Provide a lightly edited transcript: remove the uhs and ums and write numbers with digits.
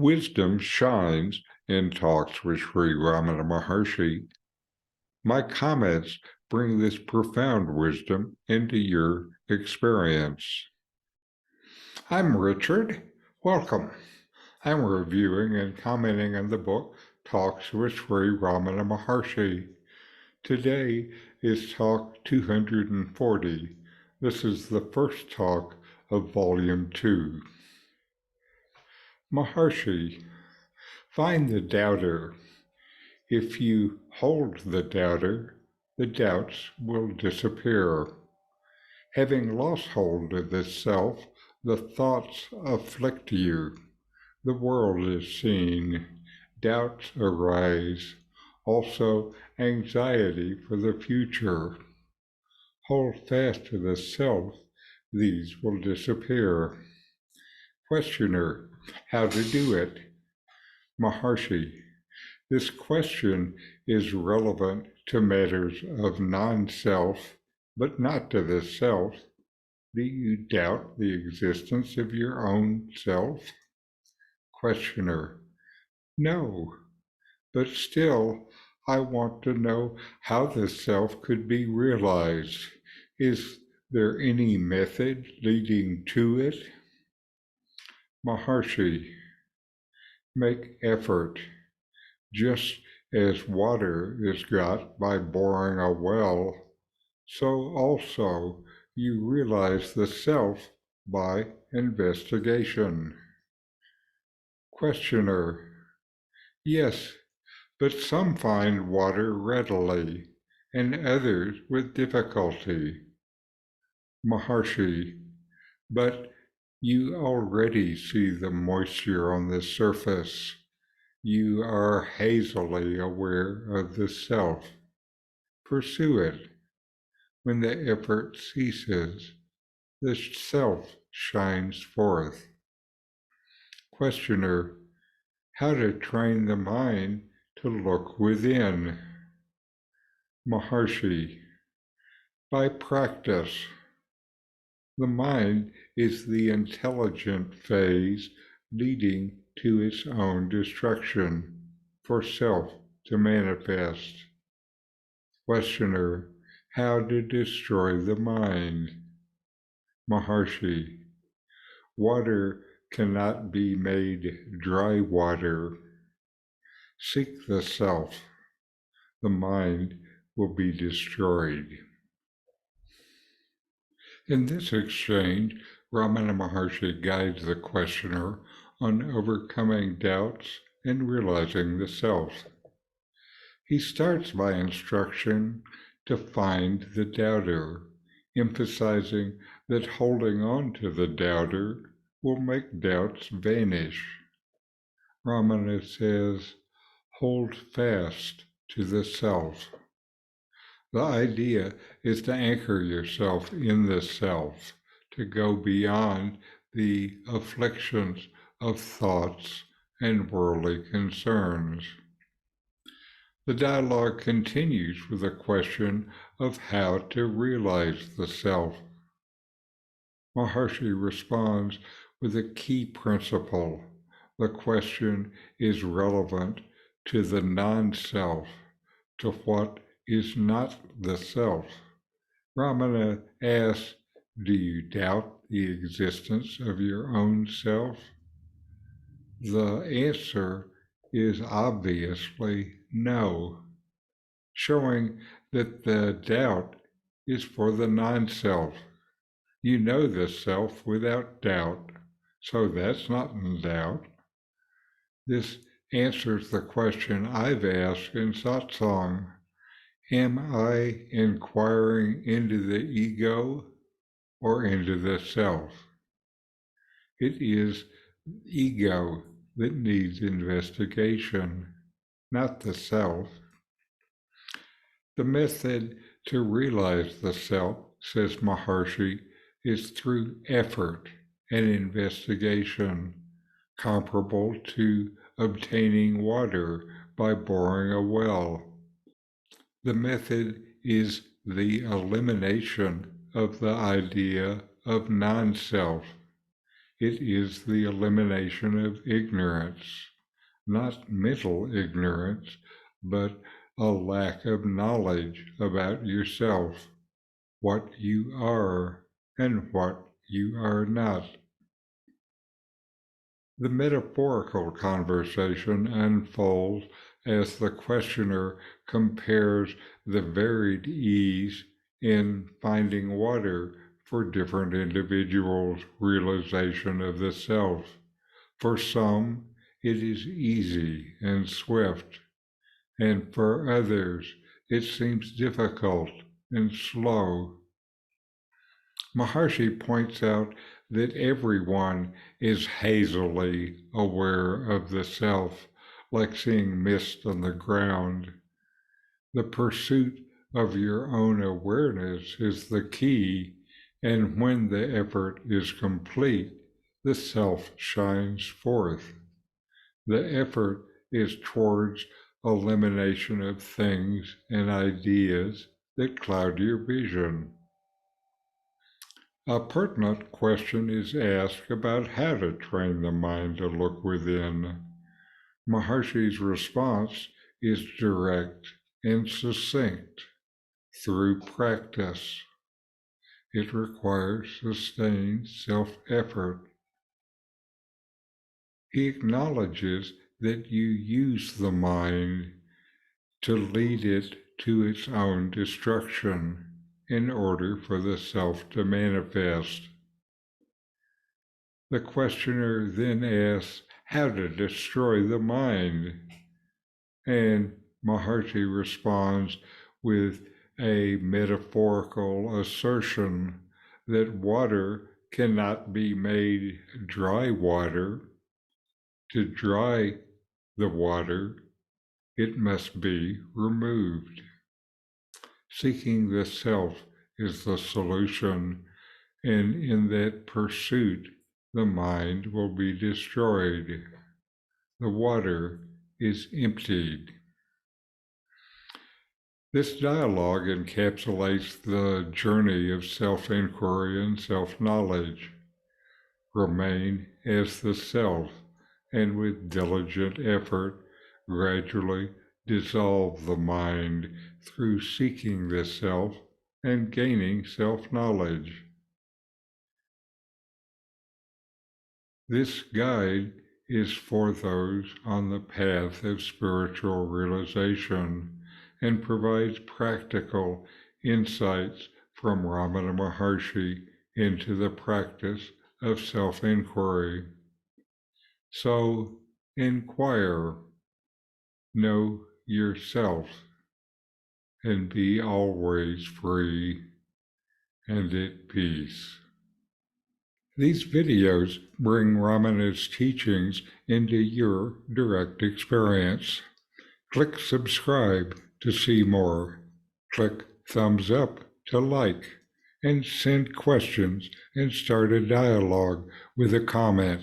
Wisdom shines in talks with Sri Ramana Maharshi. My comments bring this profound wisdom into your experience. I'm Richard. Welcome. I'm reviewing and commenting on the book Talks with Sri Ramana Maharshi. Today is talk 240. This is the first talk of Volume 2. Maharshi, find the doubter. If you hold the doubter, the doubts will disappear. Having lost hold of the self, the thoughts afflict you. The world is seen. Doubts arise. Also, anxiety for the future. Hold fast to the self. These will disappear. Questioner, how to do it? Maharshi, this question is relevant to matters of non-self, but not to the self. Do you doubt the existence of your own self? Questioner, no, but still I want to know how the self could be realized. Is there any method leading to it? Maharshi, make effort. Just as water is got by boring a well, so also you realize the self by investigation. Questioner, yes, but some find water readily, and others with difficulty. Maharshi, but you already see the moisture on the surface. You are hazily aware of the self. Pursue it. When the effort ceases, the self shines forth. Questioner, how to train the mind to look within? Maharshi, by practice. The mind is the intelligent phase leading to its own destruction, for self to manifest. Questioner, how to destroy the mind? Maharshi, water cannot be made dry water. Seek the self. The mind will be destroyed. In this exchange, Ramana Maharshi guides the questioner on overcoming doubts and realizing the self. He starts by instruction to find the doubter, emphasizing that holding on to the doubter will make doubts vanish. Ramana says, hold fast to the self. The idea is to anchor yourself in the self, to go beyond the afflictions of thoughts and worldly concerns. The dialogue continues with a question of how to realize the self. Maharshi responds with a key principle. The question is relevant to the non-self, to what is not the self. Ramana asks, do you doubt the existence of your own self? The answer is obviously no, showing that the doubt is for the non-self. You know the self without doubt, so that's not in doubt. This answers the question I've asked in satsang. Am I inquiring into the ego or into the self? It is ego that needs investigation, not the self. The method to realize the self, says Maharshi, is through effort and investigation, comparable to obtaining water by boring a well. The method is the elimination of the idea of non-self. It is the elimination of ignorance, not mental ignorance, but a lack of knowledge about yourself, what you are and what you are not. The metaphorical conversation unfolds as the questioner compares the varied ease in finding water for different individuals' realization of the self. For some, it is easy and swift, and for others, it seems difficult and slow. Maharshi points out that everyone is hazily aware of the self, like seeing mist on the ground. The pursuit of your own awareness is the key, and when the effort is complete, the self shines forth. The effort is towards elimination of things and ideas that cloud your vision. A pertinent question is asked about how to train the mind to look within. Maharshi's response is direct and succinct: through practice. It requires sustained self-effort. He acknowledges that you use the mind to lead it to its own destruction in order for the self to manifest. The questioner then asks how to destroy the mind, and Maharshi responds with a metaphorical assertion that water cannot be made dry water. To dry the water, it must be removed. Seeking the self is the solution, and in that pursuit, the mind will be destroyed. The water is emptied. This dialogue encapsulates the journey of self-inquiry and self-knowledge. Remain as the self, and with diligent effort, gradually dissolve the mind through seeking the self and gaining self-knowledge. This guide is for those on the path of spiritual realization and provides practical insights from Ramana Maharshi into the practice of self-inquiry. So, inquire, know yourself, and be always free and at peace. These videos bring Ramana's teachings into your direct experience. Click subscribe to see more. Click thumbs up to like, and send questions and start a dialogue with a comment.